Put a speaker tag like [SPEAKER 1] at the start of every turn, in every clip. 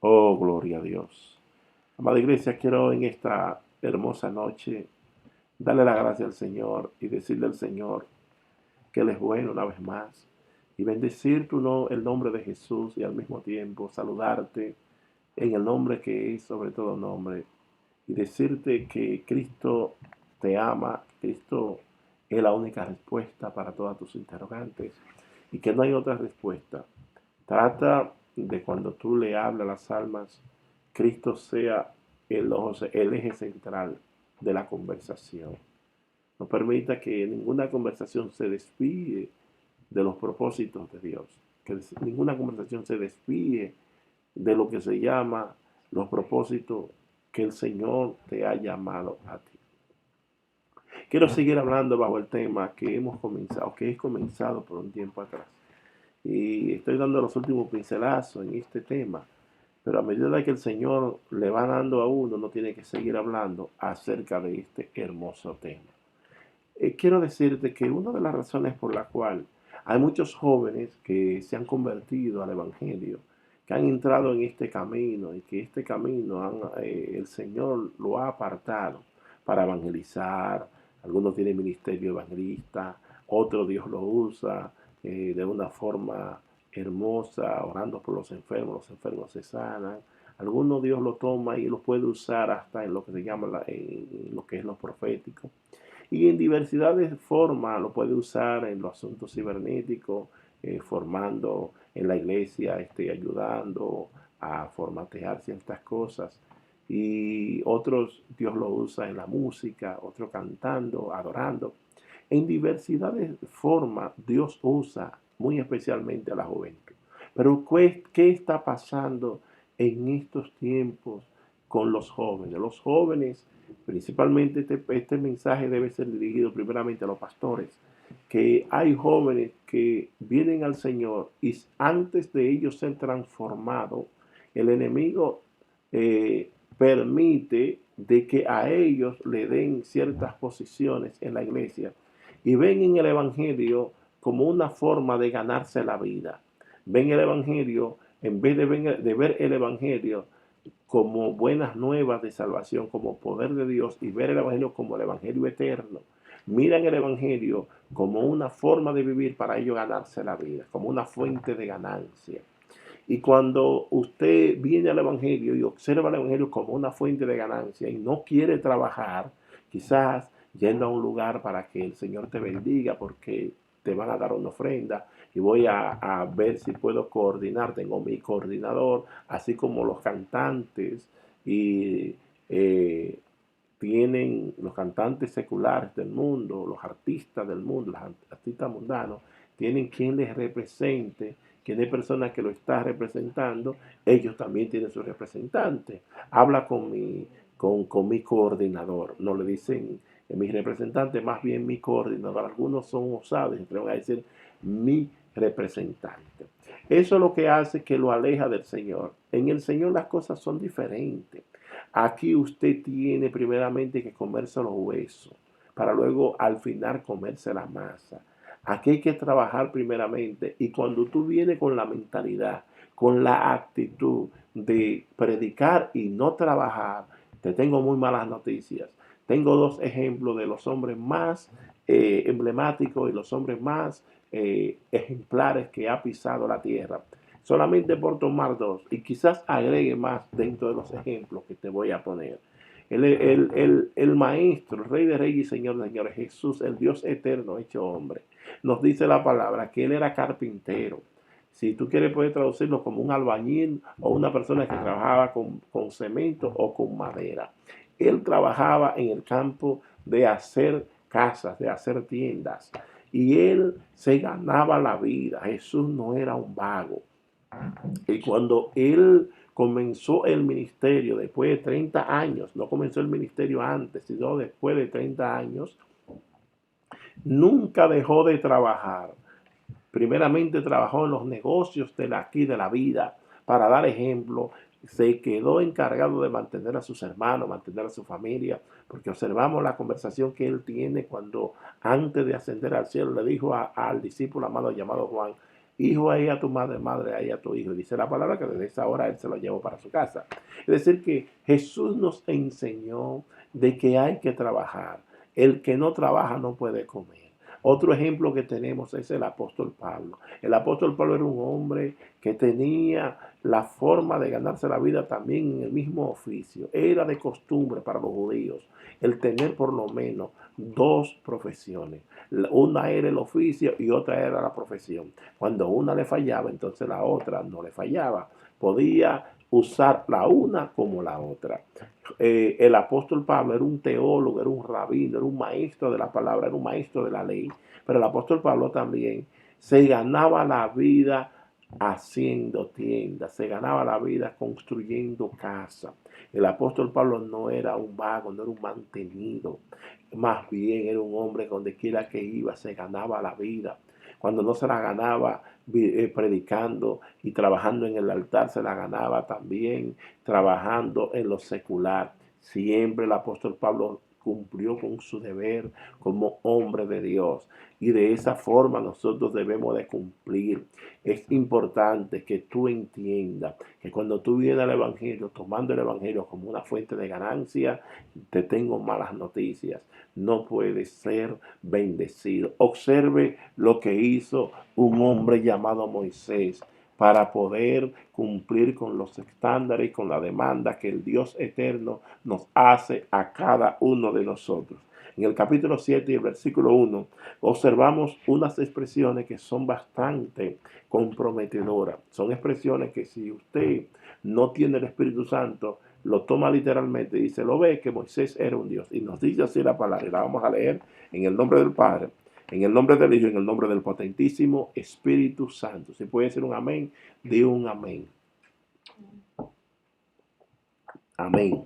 [SPEAKER 1] Oh, gloria a Dios. Amada iglesia, quiero en esta hermosa noche darle la gracia al Señor y decirle al Señor que Él es bueno una vez más y bendecir el nombre de Jesús y al mismo tiempo saludarte en el nombre que es sobre todo nombre y decirte que Cristo te ama, Cristo es la única respuesta para todas tus interrogantes y que no hay otra respuesta. Trata de cuando tú le hablas a las almas, Cristo sea el eje central de la conversación. No permita que ninguna conversación se desvíe de los propósitos de Dios, que ninguna conversación se desvíe de lo que se llama los propósitos que el Señor te ha llamado a ti. Quiero seguir hablando bajo el tema que hemos comenzado, que he comenzado por un tiempo atrás. Y estoy dando los últimos pincelazos en este tema, pero a medida que el Señor le va dando a uno, no tiene que seguir hablando acerca de este hermoso tema. Quiero decirte que una de las razones por la cual hay muchos jóvenes que se han convertido al Evangelio, que han entrado en este camino y que este camino el Señor lo ha apartado para evangelizar. Algunos tienen ministerio evangelista, otros Dios lo usa de una forma hermosa, orando por los enfermos se sanan. Algunos Dios lo toma y lo puede usar hasta en lo que se llama, en lo que es lo profético. Y en diversidad de formas lo puede usar en los asuntos cibernéticos, formando en la iglesia, ayudando a formatear ciertas cosas. Y otros Dios lo usa en la música, otros cantando, adorando. En diversidad de formas Dios usa muy especialmente a la juventud. Pero ¿qué está pasando en estos tiempos con los jóvenes? Los jóvenes, principalmente este mensaje debe ser dirigido primeramente a los pastores, que hay jóvenes que vienen al Señor y antes de ellos ser transformados, el enemigo permite de que a ellos le den ciertas posiciones en la iglesia y ven en el Evangelio como una forma de ganarse la vida. Ven el Evangelio, en vez de ver el Evangelio como buenas nuevas de salvación, como poder de Dios y ver el Evangelio como el Evangelio eterno. Miran el Evangelio como una forma de vivir para ellos ganarse la vida, como una fuente de ganancia. Y cuando usted viene al Evangelio y observa el Evangelio como una fuente de ganancia y no quiere trabajar, quizás yendo a un lugar para que el Señor te bendiga porque te van a dar una ofrenda y voy a ver si puedo coordinar, tengo mi coordinador, así como los cantantes y tienen los cantantes seculares del mundo, los artistas del mundo, los artistas mundanos, tienen quien les represente, quien es persona que lo está representando, ellos también tienen su representante. Habla con mi coordinador, no le dicen mi representante, más bien mi coordinador. Algunos son osados, siempre van a decir mi representante. Eso es lo que hace que lo aleja del Señor. En el Señor las cosas son diferentes. Aquí usted tiene primeramente que comerse los huesos para luego al final comerse la masa. Aquí hay que trabajar primeramente y cuando tú vienes con la mentalidad, con la actitud de predicar y no trabajar, te tengo muy malas noticias. Tengo dos ejemplos de los hombres más emblemáticos y los hombres más ejemplares que ha pisado la tierra. Solamente por tomar dos y quizás agregue más dentro de los ejemplos que te voy a poner. El Maestro, el Rey de Reyes y Señor de Señores, Jesús, el Dios eterno hecho hombre, nos dice la palabra que Él era carpintero. Si tú quieres, puedes traducirlo como un albañil o una persona que trabajaba con cemento o con madera. Él trabajaba en el campo de hacer casas, de hacer tiendas. Y él se ganaba la vida. Jesús no era un vago. Y cuando él comenzó el ministerio después de 30 años, no comenzó el ministerio antes, sino después de 30 años, nunca dejó de trabajar. Primeramente trabajó en los negocios de aquí de la vida para dar ejemplo. Se quedó encargado de mantener a sus hermanos, mantener a su familia, porque observamos la conversación que él tiene cuando antes de ascender al cielo le dijo al discípulo amado llamado Juan, hijo ahí a tu madre, madre ahí a tu hijo. Y dice la palabra que desde esa hora él se lo llevó para su casa. Es decir, que Jesús nos enseñó de que hay que trabajar. El que no trabaja no puede comer. Otro ejemplo que tenemos es el apóstol Pablo. El apóstol Pablo era un hombre que tenía la forma de ganarse la vida también en el mismo oficio. Era de costumbre para los judíos el tener por lo menos dos profesiones. Una era el oficio y otra era la profesión. Cuando una le fallaba, entonces la otra no le fallaba. Podía usar la una como la otra. El apóstol Pablo era un teólogo, era un rabino, era un maestro de la palabra, era un maestro de la ley. Pero el apóstol Pablo también se ganaba la vida haciendo tiendas, se ganaba la vida construyendo casas. El apóstol Pablo no era un vago, no era un mantenido, más bien era un hombre donde quiera que iba se ganaba la vida. Cuando no se la ganaba predicando y trabajando en el altar, se la ganaba también trabajando en lo secular. Siempre el apóstol Pablo cumplió con su deber como hombre de Dios. Y de esa forma nosotros debemos de cumplir. Es importante que tú entiendas que cuando tú vienes al Evangelio, tomando el Evangelio como una fuente de ganancia, te tengo malas noticias. No puedes ser bendecido. Observe lo que hizo un hombre llamado Moisés para poder cumplir con los estándares y con la demanda que el Dios eterno nos hace a cada uno de nosotros. En el capítulo 7 y el versículo 1 observamos unas expresiones que son bastante comprometedoras. Son expresiones que si usted no tiene el Espíritu Santo, lo toma literalmente y dice, lo ve que Moisés era un Dios. Y nos dice así la palabra, y la vamos a leer en el nombre del Padre, en el nombre del Hijo, en el nombre del potentísimo Espíritu Santo. Si puede decir un amén, di un amén. Amén.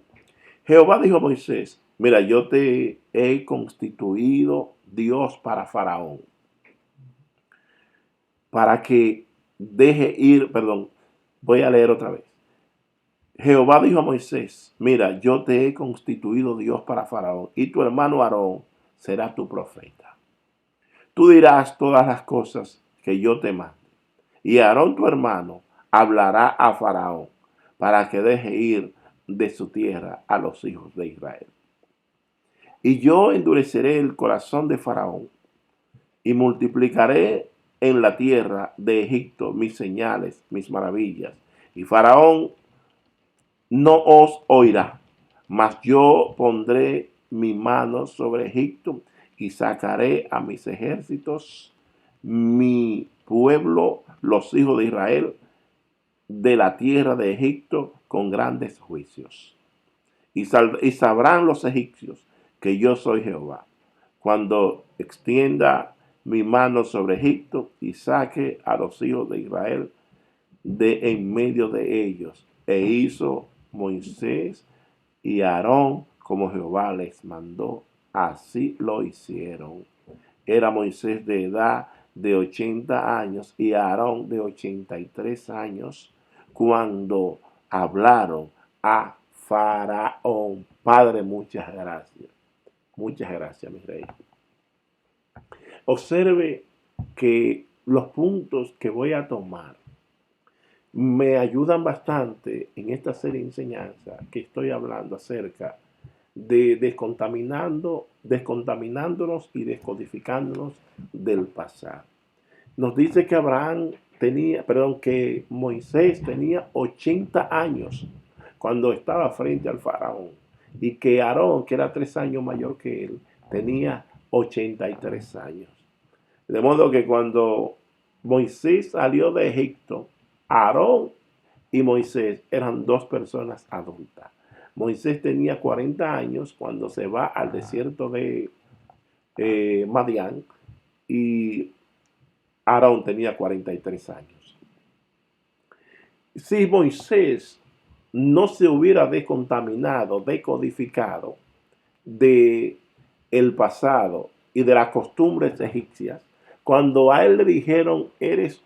[SPEAKER 1] Jehová dijo a Moisés, mira, yo te he constituido Dios para Faraón, para que deje ir, perdón, voy a leer otra vez. Jehová dijo a Moisés, mira, yo te he constituido Dios para Faraón, y tu hermano Aarón será tu profeta. Tú dirás todas las cosas que yo te mando, y Aarón tu hermano hablará a Faraón, para que deje ir de su tierra a los hijos de Israel. Y yo endureceré el corazón de Faraón, y multiplicaré en la tierra de Egipto mis señales, mis maravillas. Y Faraón no os oirá, mas yo pondré mi mano sobre Egipto y sacaré a mis ejércitos, mi pueblo, los hijos de Israel, de la tierra de Egipto con grandes juicios. Y sabrán los egipcios que yo soy Jehová, cuando extienda mi mano sobre Egipto y saque a los hijos de Israel de en medio de ellos. E hizo Moisés y Aarón como Jehová les mandó. Así lo hicieron. Era Moisés de edad de 80 años y Aarón de 83 años cuando hablaron a Faraón. Padre, muchas gracias. Muchas gracias, mi rey. Observe que los puntos que voy a tomar me ayudan bastante en esta serie de enseñanza que estoy hablando acerca de descontaminándonos y descodificándonos del pasado. Nos dice que que Moisés tenía 80 años cuando estaba frente al faraón y que Aarón, que era 3 años mayor que él, tenía 83 años. De modo que cuando Moisés salió de Egipto, Aarón y Moisés eran dos personas adultas. Moisés tenía 40 años cuando se va al desierto de Madián y Aarón tenía 43 años. Si Moisés no se hubiera descontaminado, decodificado de el pasado y de las costumbres egipcias, cuando a él le dijeron, eres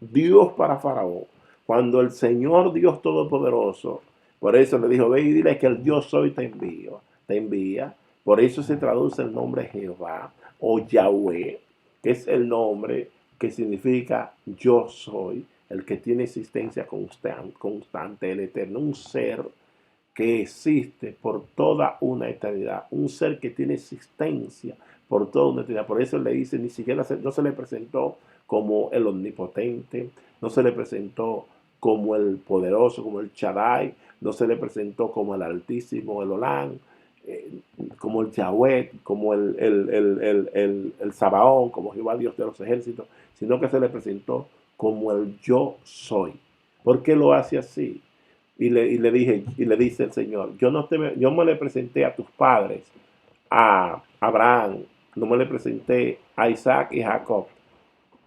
[SPEAKER 1] Dios para Faraón, cuando el Señor Dios Todopoderoso, por eso le dijo, ve y dile que el yo soy te envía, por eso se traduce el nombre Jehová o Yahweh, que es el nombre que significa yo soy, el que tiene existencia constante, el eterno, un ser que existe por toda una eternidad, un ser que tiene existencia por toda una eternidad. Por eso le dice, ni siquiera no se le presentó como el omnipotente, no se le presentó como el poderoso, como el Shaddai, no se le presentó como el Altísimo, el Olán, eh, como el Yahweh, como el Sabaón, como Jehová Dios de los ejércitos, sino que se le presentó como el yo soy. ¿Por qué lo hace así? Y le dije, y le dice el Señor, yo me le presenté a tus padres, a Abraham, no me le presenté a Isaac y Jacob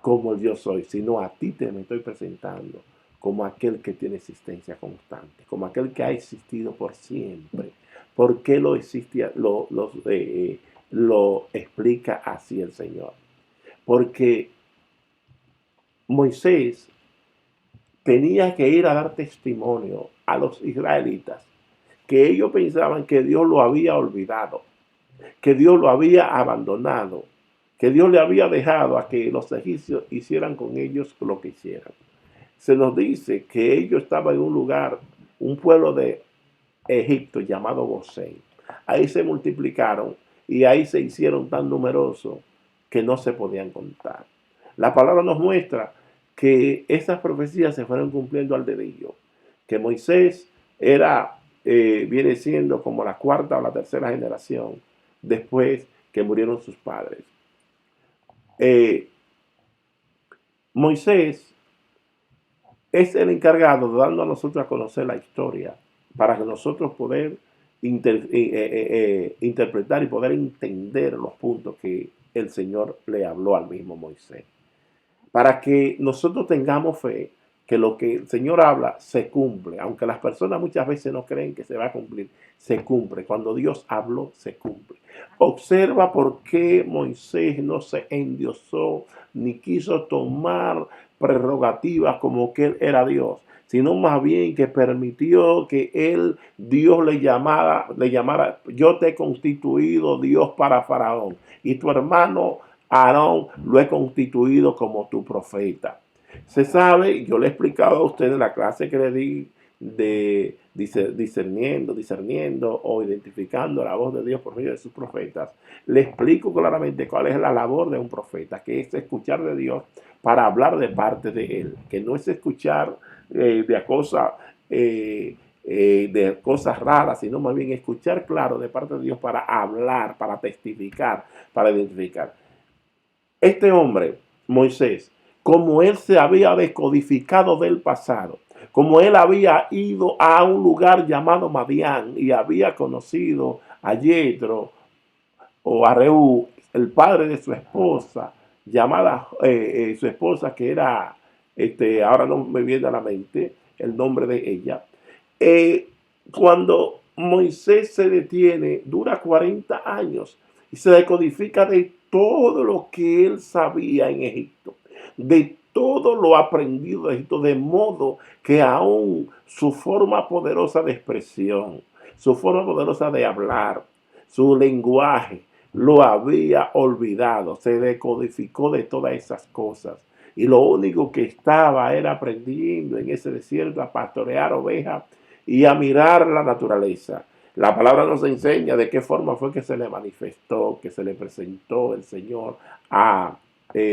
[SPEAKER 1] como el yo soy, sino a ti te me estoy presentando como aquel que tiene existencia constante, como aquel que ha existido por siempre. ¿Por qué lo existía? Lo explica así el Señor. Porque Moisés tenía que ir a dar testimonio a los israelitas que ellos pensaban que Dios lo había olvidado, que Dios lo había abandonado, que Dios le había dejado a que los egipcios hicieran con ellos lo que hicieran. Se nos dice que ellos estaban en un lugar, un pueblo de Egipto llamado Gosén. Ahí se multiplicaron y ahí se hicieron tan numerosos que no se podían contar. La palabra nos muestra que estas profecías se fueron cumpliendo al dedillo, que Moisés viene siendo como la cuarta o la tercera generación después que murieron sus padres. Eh, Moisés es el encargado de darnos a nosotros a conocer la historia para que nosotros poder interpretar y poder entender los puntos que el Señor le habló al mismo Moisés. Para que nosotros tengamos fe que lo que el Señor habla se cumple, aunque las personas muchas veces no creen que se va a cumplir, se cumple. Cuando Dios habló, se cumple. Observa por qué Moisés no se endiosó ni quiso tomar prerrogativas como que él era Dios, sino más bien que permitió que Dios le llamara, yo te he constituido Dios para Faraón y tu hermano Aarón lo he constituido como tu profeta. Se sabe, yo le he explicado a usted en la clase que le di de discerniendo o identificando la voz de Dios por medio de sus profetas, le explico claramente cuál es la labor de un profeta, que es escuchar de Dios para hablar de parte de Él, que no es escuchar de cosas raras, sino más bien escuchar claro de parte de Dios para hablar, para testificar, para identificar. Este hombre, Moisés, como él se había descodificado del pasado, como él había ido a un lugar llamado Madián y había conocido a Yetro o a Reú, el padre de su esposa, llamada su esposa que era, ahora no me viene a la mente el nombre de ella. Cuando Moisés se detiene, dura 40 años y se decodifica de todo lo que él sabía en Egipto, de todo lo aprendido de Egipto, de modo que aún su forma poderosa de expresión, su forma poderosa de hablar, su lenguaje, lo había olvidado, se decodificó de todas esas cosas. Y lo único que estaba era aprendiendo en ese desierto a pastorear ovejas y a mirar la naturaleza. La palabra nos enseña de qué forma fue que se le manifestó, que se le presentó el Señor a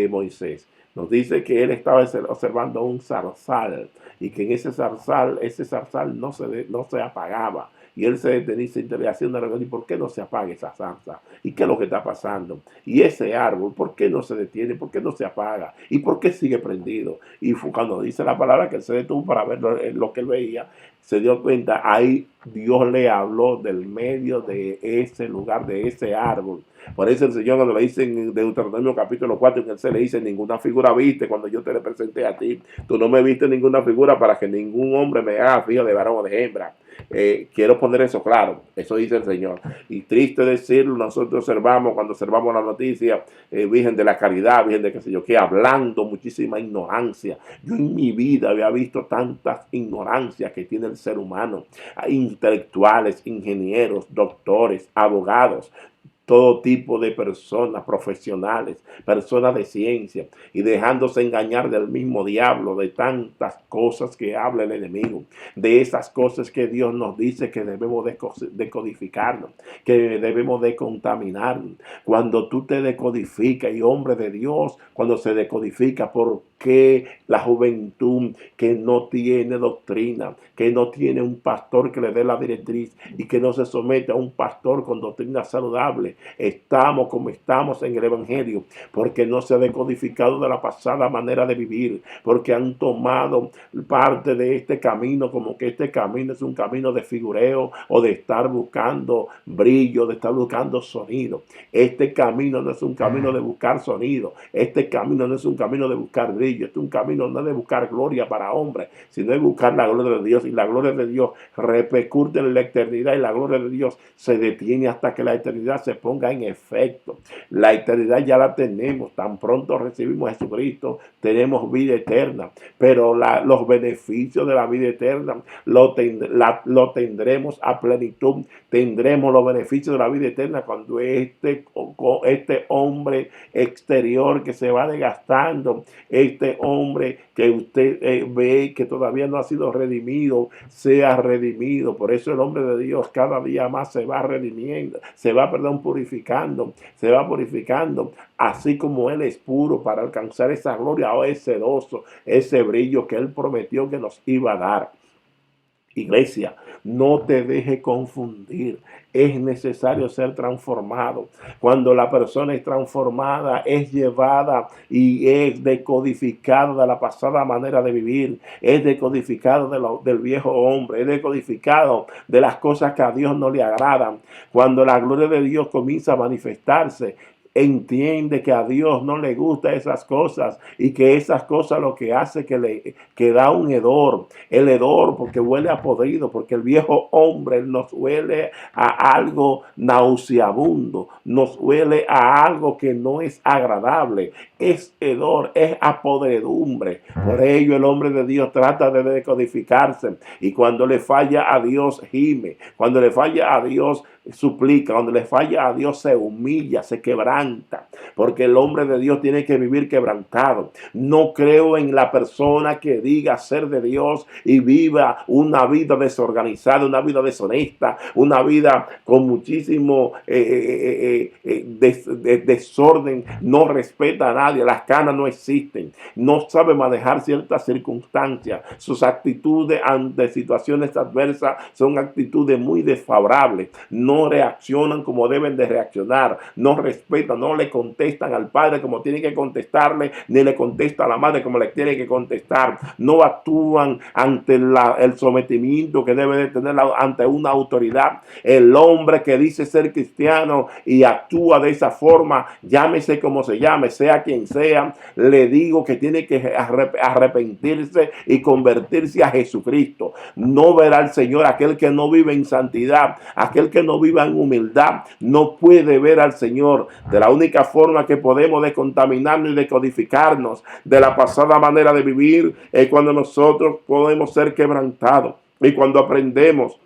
[SPEAKER 1] Moisés. Nos dice que él estaba observando un zarzal y que en ese zarzal no se apagaba. Y él se dice haciendo una ¿y por qué no se apaga esa zarza? ¿Y qué es lo que está pasando? Y ese árbol, ¿por qué no se detiene? ¿Por qué no se apaga? ¿Y por qué sigue prendido? Y cuando dice la palabra que él se detuvo para ver lo que él veía, se dio cuenta, ahí Dios le habló del medio de ese lugar, de ese árbol. Por eso el Señor cuando le dice en Deuteronomio capítulo 4, en el se le dice, ninguna figura viste cuando yo te le presenté a ti. Tú no me viste ninguna figura para que ningún hombre me haga fijo de varón o de hembra. Quiero poner eso claro, eso dice el Señor. Y triste decirlo, nosotros observamos, cuando observamos la noticia, Virgen de la Caridad, Virgen de qué sé yo qué, hablando muchísima ignorancia. Yo en mi vida había visto tantas ignorancias que tiene el ser humano. Hay intelectuales, ingenieros, doctores, abogados, todo tipo de personas profesionales, personas de ciencia, y dejándose engañar del mismo diablo, de tantas cosas que habla el enemigo, de esas cosas que Dios nos dice que debemos decodificarnos, que debemos de contaminarnos. Cuando tú te decodificas, y hombre de Dios, cuando se decodifica, ¿por qué la juventud que no tiene doctrina, que no tiene un pastor que le dé la directriz y que no se somete a un pastor con doctrina saludable, estamos como estamos en el evangelio? Porque no se ha decodificado de la pasada manera de vivir, porque han tomado parte de este camino como que este camino es un camino de figureo o de estar buscando brillo, de estar buscando sonido. Este camino no es un camino de buscar sonido, este camino no es un camino de buscar brillo, este es un camino no de buscar gloria para hombres, sino de buscar la gloria de Dios, y la gloria de Dios repercute en la eternidad, y la gloria de Dios se detiene hasta que la eternidad se ponga en efecto. La eternidad ya la tenemos, tan pronto recibimos a Jesucristo, tenemos vida eterna, pero los beneficios de la vida eterna lo tendremos a plenitud. Tendremos los beneficios de la vida eterna cuando este hombre exterior que se va desgastando, este hombre que usted ve que todavía no ha sido redimido, sea redimido. Por eso el hombre de Dios cada día más se va redimiendo, purificando, así como Él es puro, para alcanzar esa gloria o ese sedoso, ese brillo que Él prometió que nos iba a dar. Iglesia, no te deje confundir. Es necesario ser transformado. Cuando la persona es transformada, es llevada y es decodificada de la pasada manera de vivir, es decodificado del viejo hombre, es decodificado de las cosas que a Dios no le agradan. Cuando la gloria de Dios comienza a manifestarse, entiende que a Dios no le gustan esas cosas, y que esas cosas lo que hace que da un hedor. El hedor porque huele a podrido, porque el viejo hombre nos huele a algo nauseabundo, nos huele a algo que no es agradable. Es hedor, es a podredumbre. Por ello el hombre de Dios trata de decodificarse, y cuando le falla a Dios gime, cuando le falla a Dios suplica, cuando le falla a Dios se humilla, se quebranta, porque el hombre de Dios tiene que vivir quebrantado. No creo en la persona que diga ser de Dios y viva una vida desorganizada, una vida deshonesta, una vida con muchísimo desorden, no respeta a nadie, las canas no existen, no sabe manejar ciertas circunstancias, sus actitudes ante situaciones adversas son actitudes muy desfavorables, no reaccionan como deben de reaccionar, no respetan, no le contestan al padre como tiene que contestarle, ni le contesta a la madre como le tiene que contestar, no actúan ante el sometimiento que debe de tener ante una autoridad. El hombre que dice ser cristiano y actúa de esa forma, llámese como se llame, sea quien sea, le digo que tiene que arrepentirse y convertirse a Jesucristo. No verá al Señor. Aquel que no vive en santidad, aquel que no viva en humildad, no puede ver al Señor. De la única forma que podemos descontaminarnos y decodificarnos de la pasada manera de vivir es cuando nosotros podemos ser quebrantados, y cuando aprendemos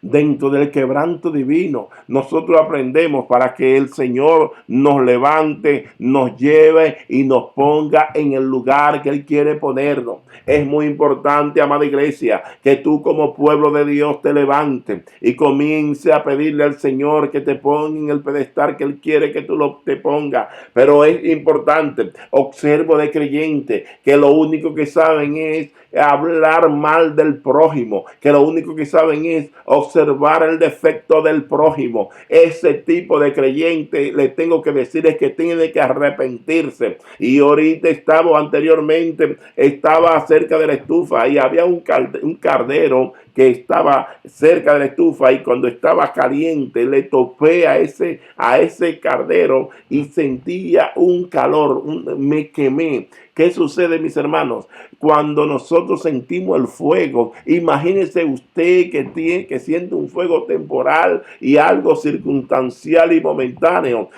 [SPEAKER 1] dentro del quebranto divino, nosotros aprendemos para que el Señor nos levante, nos lleve y nos ponga en el lugar que Él quiere ponernos. Es muy importante, amada iglesia, que tú como pueblo de Dios te levantes y comience a pedirle al Señor que te ponga en el pedestal que Él quiere que tú te pongas. Pero es importante, observo de creyentes que lo único que saben es hablar mal del prójimo, que lo único que saben es observar el defecto del prójimo. Ese tipo de creyente, le tengo que decir, es que tiene que arrepentirse. Y ahorita anteriormente estaba cerca de la estufa y había un cardero que estaba cerca de la estufa, y cuando estaba caliente le topé a ese cardero y sentía un calor, me quemé. ¿Qué sucede, mis hermanos? Cuando nosotros sentimos el fuego, imagínese usted que siente un fuego temporal y algo circunstancial y momentáneo.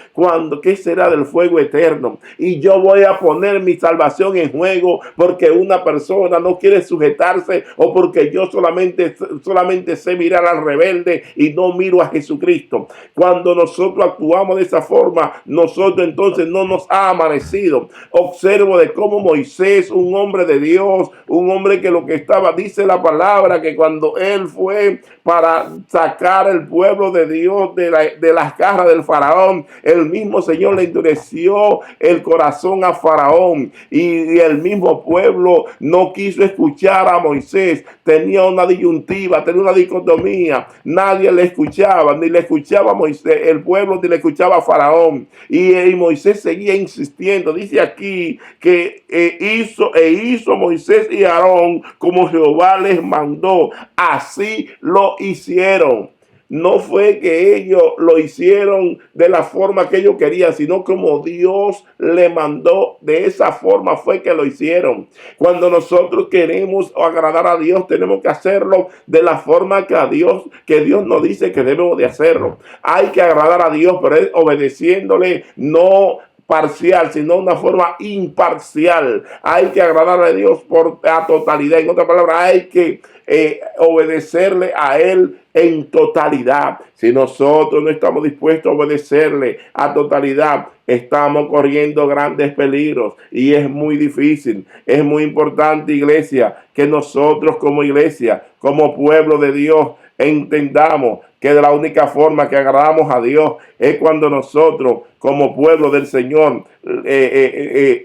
[SPEAKER 1] ¿Qué será del fuego eterno? Y yo voy a poner mi salvación en juego porque una persona no quiere sujetarse o porque yo solamente sé mirar al rebelde y no miro a Jesucristo. Cuando nosotros actuamos de esa forma, nosotros entonces no nos ha amanecido. Observo de cómo Moisés, un hombre de Dios, un hombre que lo que estaba, dice la palabra, que cuando él fue para sacar el pueblo de Dios de las garras del faraón, el mismo Señor le endureció el corazón a Faraón y el mismo pueblo no quiso escuchar a Moisés. Tenía una disyuntiva, tenía una dicotomía. Nadie le escuchaba, ni le escuchaba a Moisés, el pueblo, ni le escuchaba a Faraón. Y Moisés seguía insistiendo. Dice aquí que hizo Moisés y Aarón como Jehová les mandó. Así lo hicieron. No fue que ellos lo hicieron de la forma que ellos querían, sino como Dios le mandó. De esa forma fue que lo hicieron. Cuando nosotros queremos agradar a Dios, tenemos que hacerlo de la forma que Dios nos dice que debemos de hacerlo. Hay que agradar a Dios, pero es obedeciéndole, no parcial, sino una forma imparcial. Hay que agradar a Dios por la totalidad. En otras palabras, hay que obedecerle a Él en totalidad. Si nosotros no estamos dispuestos a obedecerle a totalidad, estamos corriendo grandes peligros y es muy difícil. Es muy importante, iglesia, que nosotros como iglesia, como pueblo de Dios, entendamos que de la única forma que agradamos a Dios es cuando nosotros como pueblo del Señor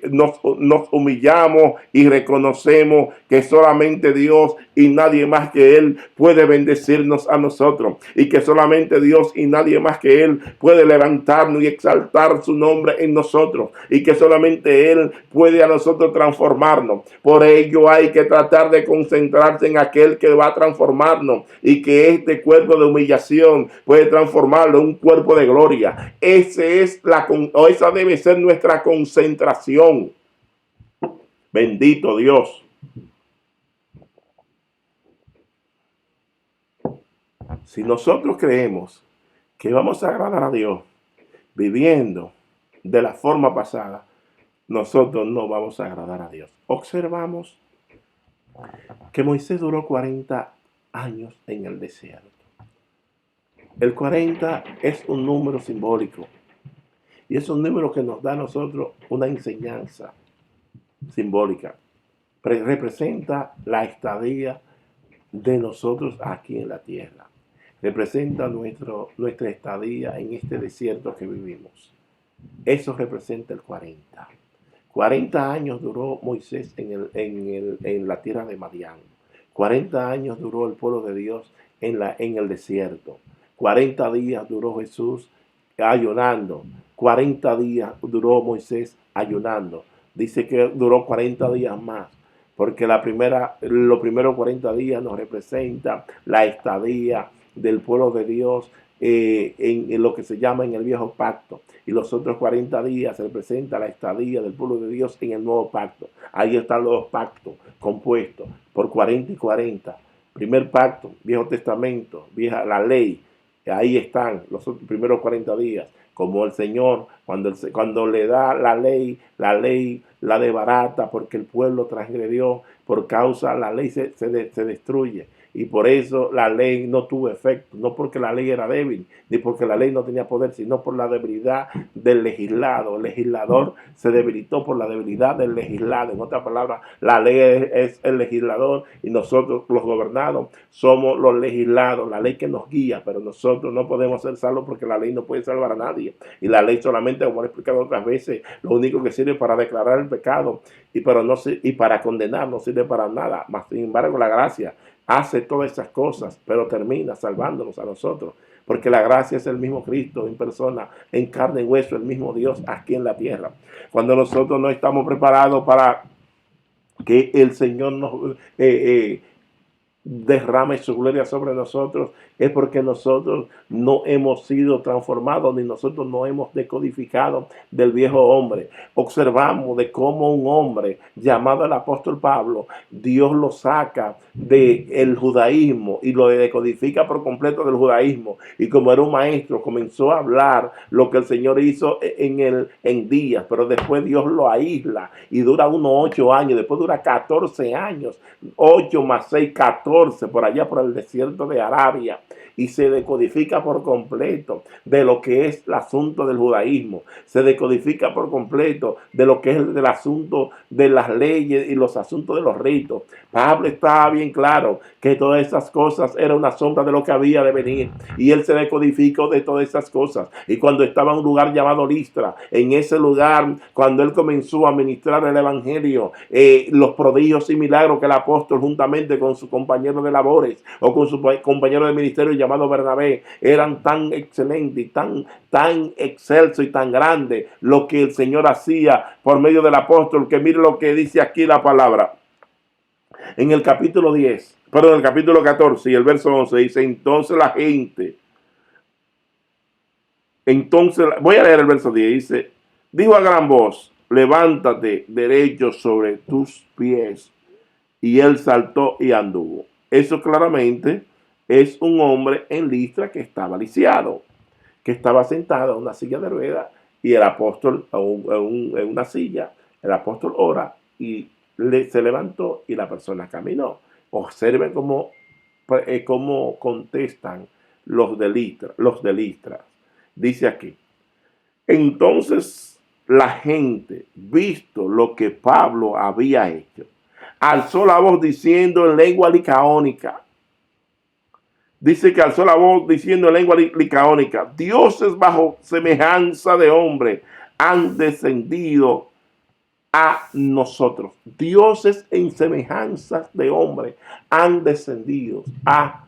[SPEAKER 1] nos humillamos y reconocemos que solamente Dios y nadie más que Él puede bendecirnos a nosotros, y que solamente Dios y nadie más que Él puede levantarnos y exaltar su nombre en nosotros, y que solamente Él puede a nosotros transformarnos. Por ello hay que tratar de concentrarse en aquel que va a transformarnos, y que este cuerpo de humillación puede transformarlo en un cuerpo de gloria. Esa debe ser nuestra concentración. Bendito Dios. Si nosotros creemos que vamos a agradar a Dios viviendo de la forma pasada, nosotros no vamos a agradar a Dios. Observamos que Moisés duró 40 años en el desierto. El 40 es un número simbólico y es un número que nos da a nosotros una enseñanza simbólica. Representa la estadía de nosotros aquí en la tierra. Representa nuestra estadía en este desierto que vivimos. Eso representa el 40. 40 años duró Moisés en la tierra de Madián. 40 años duró el pueblo de Dios en el desierto. 40 días duró Jesús ayunando. 40 días duró Moisés ayunando. Dice que duró 40 días más, porque los primeros 40 días nos representa la estadía del pueblo de Dios en lo que se llama en el viejo pacto, y los otros 40 días representa la estadía del pueblo de Dios en el nuevo pacto. Ahí están los pactos compuestos por 40 y 40. Primer pacto, Viejo Testamento, la ley. Ahí están los primeros 40 días. Como el Señor, cuando le da la ley la desbarata porque el pueblo transgredió. Por causa la ley se destruye. Y por eso la ley no tuvo efecto, no porque la ley era débil, ni porque la ley no tenía poder, sino por la debilidad del legislado. El legislador se debilitó por la debilidad del legislado. En otras palabras, la ley es el legislador y nosotros los gobernados somos los legislados, la ley que nos guía, pero nosotros no podemos ser salvos porque la ley no puede salvar a nadie. Y la ley solamente, como he explicado otras veces, lo único que sirve para declarar el pecado y para condenar, no sirve para nada. Mas, sin embargo, la gracia hace todas esas cosas, pero termina salvándonos a nosotros, porque la gracia es el mismo Cristo en persona, en carne y hueso, el mismo Dios aquí en la tierra. Cuando nosotros no estamos preparados para que el Señor derrame su gloria sobre nosotros, es porque nosotros no hemos sido transformados ni nosotros no hemos decodificado del viejo hombre. Observamos de cómo un hombre llamado el apóstol Pablo, Dios lo saca del judaísmo y lo decodifica por completo del judaísmo, y como era un maestro comenzó a hablar lo que el Señor hizo en días, pero después Dios lo aísla y dura unos 8 años, después dura 14 años, 8 más 6, 14, por allá por el desierto de Arabia, y se decodifica por completo de lo que es el asunto del judaísmo, se decodifica por completo de lo que es el asunto de las leyes y los asuntos de los ritos. Pablo estaba bien claro que todas esas cosas eran una sombra de lo que había de venir, y él se decodificó de todas esas cosas. Y cuando estaba en un lugar llamado Listra, en ese lugar, cuando él comenzó a ministrar el evangelio, los prodigios y milagros que el apóstol juntamente con su compañero de labores o con su compañero de ministerio llamado Bernabé eran tan excelentes y tan excelso y tan grande lo que el Señor hacía por medio del apóstol, que mire lo que dice aquí la palabra. En el capítulo 10, perdón, el capítulo 14 y el verso 11 dice, entonces, voy a leer el verso 10, dice, dijo a gran voz, levántate derecho sobre tus pies. Y él saltó y anduvo. Eso claramente es un hombre en Listra que estaba lisiado, que estaba sentado en una silla de ruedas y el apóstol en una silla, el apóstol ora y se levantó y la persona caminó. Observen cómo contestan los de Listra. Dice aquí, entonces la gente, visto lo que Pablo había hecho, alzó la voz diciendo en lengua licaónica. Dice que alzó la voz diciendo en lengua licaónica, dioses bajo semejanza de hombre han descendido a nosotros. Dioses en semejanza de hombre han descendido a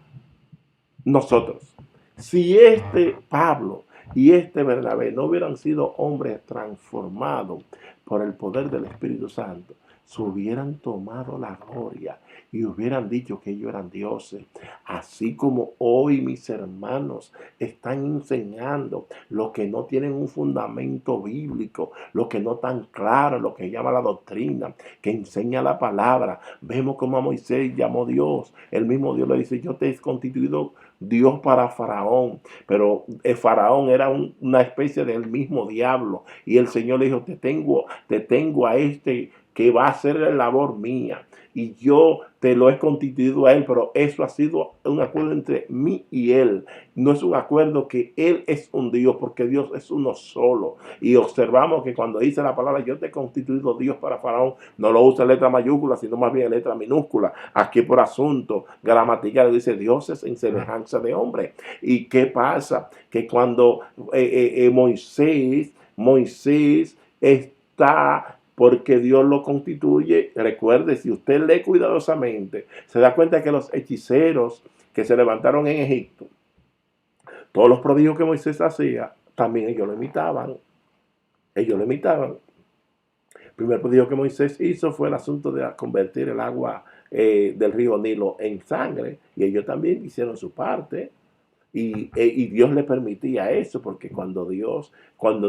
[SPEAKER 1] nosotros. Si este Pablo y este Bernabé no hubieran sido hombres transformados por el poder del Espíritu Santo, se hubieran tomado la gloria y hubieran dicho que ellos eran dioses. Así como hoy mis hermanos están enseñando lo que no tienen un fundamento bíblico, lo que no están claro, lo que llama la doctrina, que enseña la palabra. Vemos como a Moisés llamó Dios. El mismo Dios le dice, yo te he constituido Dios para Faraón, pero el Faraón era una especie del mismo diablo, y el Señor le dijo, te tengo a este que va a hacer la labor mía, y yo te lo he constituido a él, pero eso ha sido un acuerdo entre mí y él. No es un acuerdo que él es un Dios, porque Dios es uno solo. Y observamos que cuando dice la palabra, yo te he constituido Dios para Faraón, no lo usa en letra mayúscula, sino más bien en letra minúscula. Aquí por asunto gramatical dice dioses en semejanza de hombre. ¿Y qué pasa? Que cuando Moisés está, porque Dios lo constituye. Recuerde, si usted lee cuidadosamente, se da cuenta que los hechiceros que se levantaron en Egipto, todos los prodigios que Moisés hacía, también ellos lo imitaban. Ellos lo imitaban. El primer prodigio que Moisés hizo fue el asunto de convertir el agua del río Nilo en sangre, y ellos también hicieron su parte. Y Dios le permitía eso, porque cuando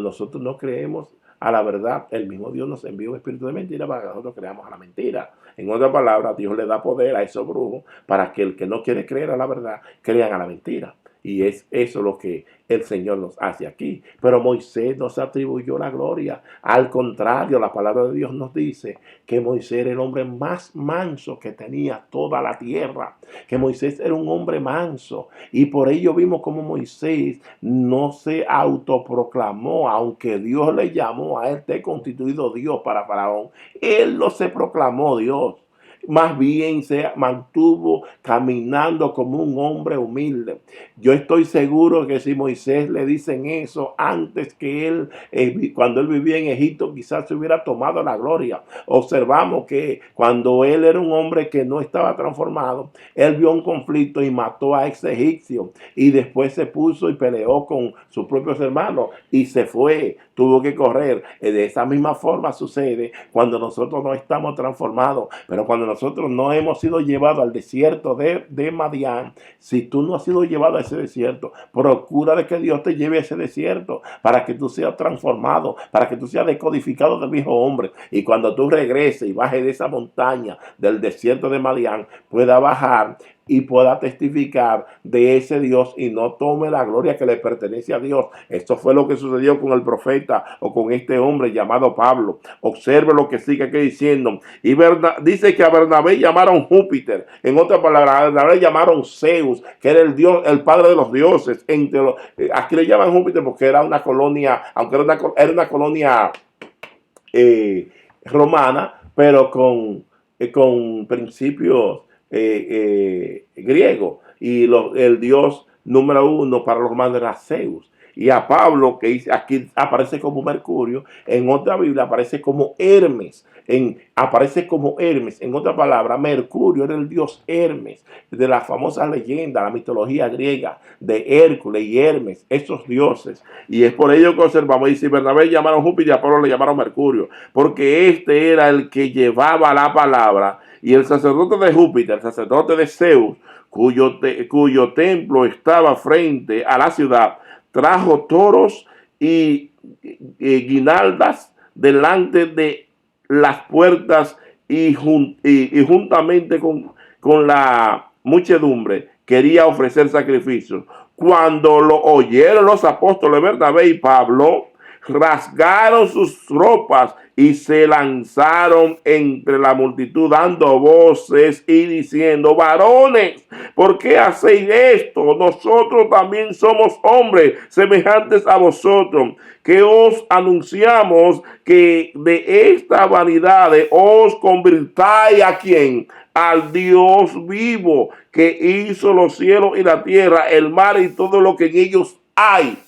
[SPEAKER 1] nosotros no creemos a la verdad, el mismo Dios nos envía un espíritu de mentira para que nosotros creamos a la mentira. En otras palabras, Dios le da poder a esos brujos para que el que no quiere creer a la verdad, crean a la mentira. Y es eso lo que el Señor nos hace aquí. Pero Moisés no se atribuyó la gloria. Al contrario, la palabra de Dios nos dice que Moisés era el hombre más manso que tenía toda la tierra. Que Moisés era un hombre manso. Y por ello vimos como Moisés no se autoproclamó, aunque Dios le llamó a él, te he constituido Dios para Faraón. Él no se proclamó Dios. Más bien se mantuvo caminando como un hombre humilde. Yo estoy seguro que si Moisés le dicen eso antes que él, cuando él vivía en Egipto, quizás se hubiera tomado la gloria. Observamos que cuando él era un hombre que no estaba transformado, él vio un conflicto y mató a ese egipcio, y después se puso y peleó con sus propios hermanos y se fue, tuvo que correr. De esa misma forma sucede cuando nosotros no estamos transformados, pero cuando nosotros no hemos sido llevados al desierto de Madián, si tú no has sido llevado a ese desierto, procura de que Dios te lleve a ese desierto para que tú seas transformado, para que tú seas decodificado del viejo hombre. Y cuando tú regreses y bajes de esa montaña del desierto de Madián, pueda bajar y pueda testificar de ese Dios y no tome la gloria que le pertenece a Dios. Esto fue lo que sucedió con el profeta o con este hombre llamado Pablo. Observe lo que sigue aquí diciendo. Y dice que a Bernabé llamaron Júpiter. En otras palabras, a Bernabé llamaron Zeus, que era el dios, el padre de los dioses. Aquí le llaman Júpiter porque era una colonia, aunque era una colonia romana, pero con principios griego, y el dios número uno para los romanos era Zeus. Y a Pablo, que aquí aparece como Mercurio, en otra Biblia aparece como Hermes. Aparece como Hermes. En otra palabra, Mercurio era el dios Hermes, de la famosa leyenda, la mitología griega, de Hércules y Hermes, esos dioses. Y es por ello que observamos, y si Bernabé llamaron Júpiter, a Pablo le llamaron Mercurio, porque este era el que llevaba la palabra. Y el sacerdote de Júpiter, el sacerdote de Zeus, cuyo templo estaba frente a la ciudad, trajo toros y guinaldas delante de las puertas y juntamente con la muchedumbre quería ofrecer sacrificios. Cuando lo oyeron los apóstoles Bernabé y Pablo, rasgaron sus ropas y se lanzaron entre la multitud dando voces y diciendo: varones, ¿por qué hacéis esto? Nosotros también somos hombres semejantes a vosotros, que os anunciamos que de esta vanidad os convirtáis a ¿quién? Al Dios vivo, que hizo los cielos y la tierra, el mar y todo lo que en ellos hay.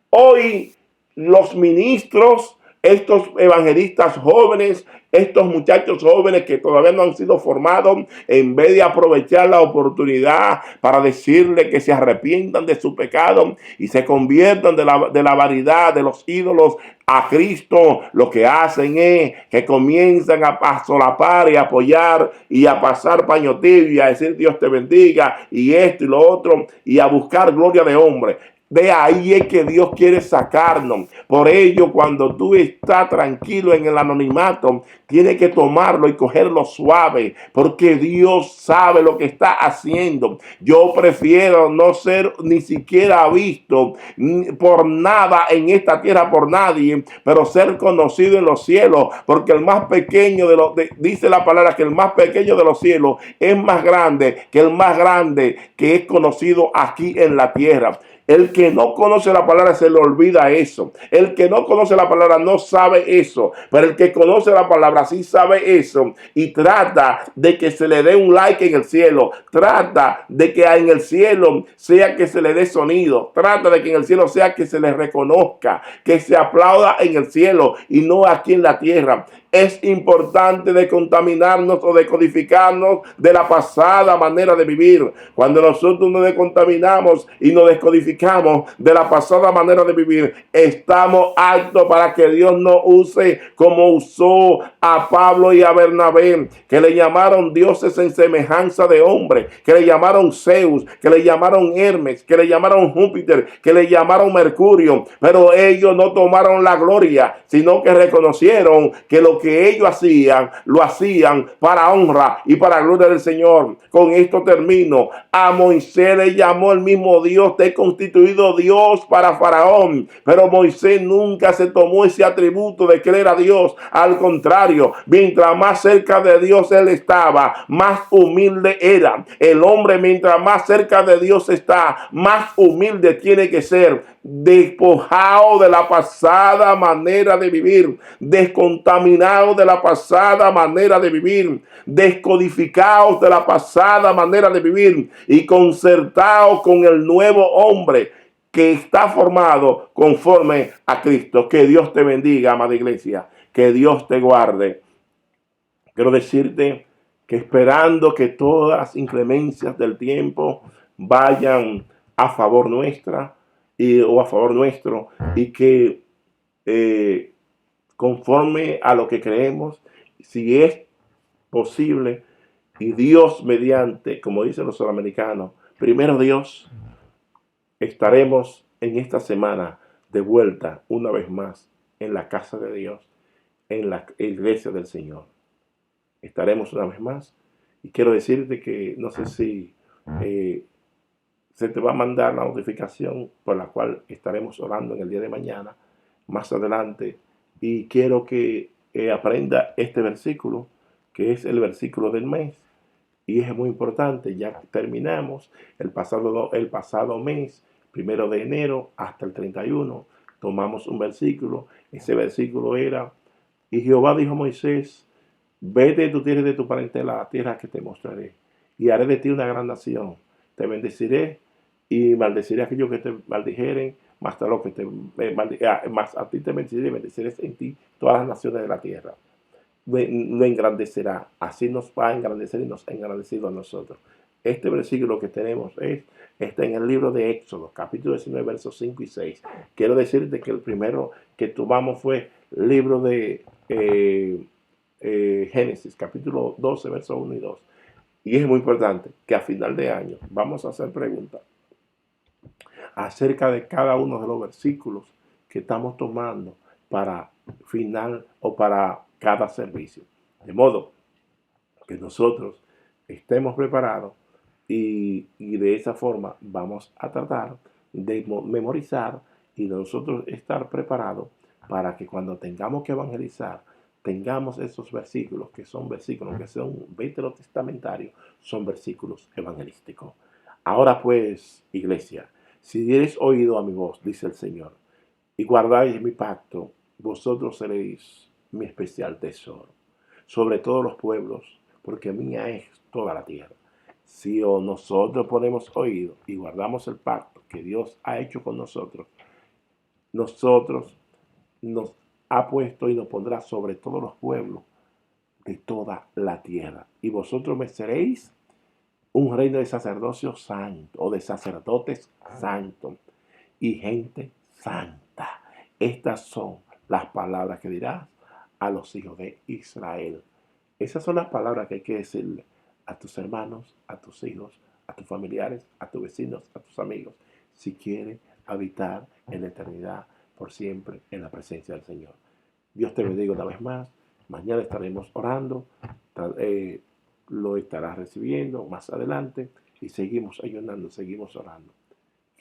[SPEAKER 1] Hoy los ministros, estos evangelistas jóvenes, estos muchachos jóvenes que todavía no han sido formados, en vez de aprovechar la oportunidad para decirle que se arrepientan de su pecado y se conviertan de la vanidad de los ídolos a Cristo, lo que hacen es que comienzan a solapar y apoyar y a pasar paño tibio y a decir Dios te bendiga y esto y lo otro y a buscar gloria de hombre. De ahí es que Dios quiere sacarnos. Por ello, cuando tú estás tranquilo en el anonimato, tienes que tomarlo y cogerlo suave, porque Dios sabe lo que está haciendo. Yo prefiero no ser ni siquiera visto por nada en esta tierra, por nadie, pero ser conocido en los cielos, porque el más pequeño dice la palabra que el más pequeño de los cielos es más grande que el más grande que es conocido aquí en la tierra. El que no conoce la palabra se le olvida eso. El que no conoce la palabra no sabe eso. Pero el que conoce la palabra sí sabe eso. Y trata de que se le dé un like en el cielo. Trata de que en el cielo sea que se le dé sonido. Trata de que en el cielo sea que se le reconozca. Que se aplauda en el cielo y no aquí en la tierra. Es importante descontaminarnos o decodificarnos de la pasada manera de vivir. Cuando nosotros nos descontaminamos y nos descodificamos de la pasada manera de vivir, estamos aptos para que Dios nos use como usó a Pablo y a Bernabé, que le llamaron dioses en semejanza de hombre, que le llamaron Zeus, que le llamaron Hermes, que le llamaron Júpiter, que le llamaron Mercurio, pero ellos no tomaron la gloria, sino que reconocieron que lo que ellos hacían, lo hacían para honra y para gloria del Señor. Con esto termino. A Moisés le llamó el mismo Dios, te he constituido Dios para Faraón, pero Moisés nunca se tomó ese atributo de que él era Dios. Al contrario, mientras más cerca de Dios él estaba, más humilde era. El hombre, mientras más cerca de Dios está, más humilde tiene que ser. Despojado de la pasada manera de vivir, descontaminados de la pasada manera de vivir, descodificados de la pasada manera de vivir y concertados con el nuevo hombre que está formado conforme a Cristo. Que Dios te bendiga, amada iglesia, que Dios te guarde. Quiero decirte que esperando que todas las inclemencias del tiempo vayan a favor nuestra, o a favor nuestro, y que conforme a lo que creemos, si es posible, Y Dios mediante, como dicen los sudamericanos, primero Dios, estaremos en esta semana de vuelta una vez más en la casa de Dios, en la iglesia del Señor. Estaremos una vez más. Y quiero decirte que no sé si eh, se te va a mandar la notificación por la cual estaremos orando en el día de mañana, más adelante. Y quiero que aprenda este versículo, que es el versículo del mes. Y es muy importante, ya terminamos el pasado mes, 1 de enero hasta el 31, tomamos un versículo. Ese versículo era: y Jehová dijo a Moisés, vete de tu tierra y de tu parentela a la tierra que te mostraré, y haré de ti una gran nación. Te bendeciré y maldeciré a aquellos que te maldijeren, más a, lo que te, más a ti te bendeciré y bendeciré en ti todas las naciones de la tierra. Lo engrandecerá, así nos va a engrandecer y nos ha engrandecido a nosotros. Este versículo que tenemos está en el libro de Éxodo, capítulo 19, versos 5 y 6. Quiero decirte que el primero que tomamos fue el libro de Génesis, capítulo 12, versos 1 y 2. Y es muy importante que a final de año vamos a hacer preguntas acerca de cada uno de los versículos que estamos tomando para final o para cada servicio. De modo que nosotros estemos preparados y de esa forma vamos a tratar de memorizar y de nosotros estar preparados para que cuando tengamos que evangelizar, tengamos esos versículos que son veterotestamentarios, son versículos evangelísticos. Ahora pues, iglesia, si diereis oído a mi voz, dice el Señor, y guardáis mi pacto, vosotros seréis mi especial tesoro sobre todos los pueblos, porque mía es toda la tierra. Si nosotros ponemos oído y guardamos el pacto que Dios ha hecho con nosotros, nosotros nos ha puesto y nos pondrá sobre todos los pueblos de toda la tierra. Y vosotros me seréis un reino de sacerdocio santo o de sacerdotes santos y gente santa. Estas son las palabras que dirás a los hijos de Israel. Esas son las palabras que hay que decirle a tus hermanos, a tus hijos, a tus familiares, a tus vecinos, a tus amigos, si quieres habitar en la eternidad por siempre en la presencia del Señor. Dios te bendiga una vez más. Mañana estaremos orando. Lo estarás recibiendo más adelante y seguimos ayunando, seguimos orando.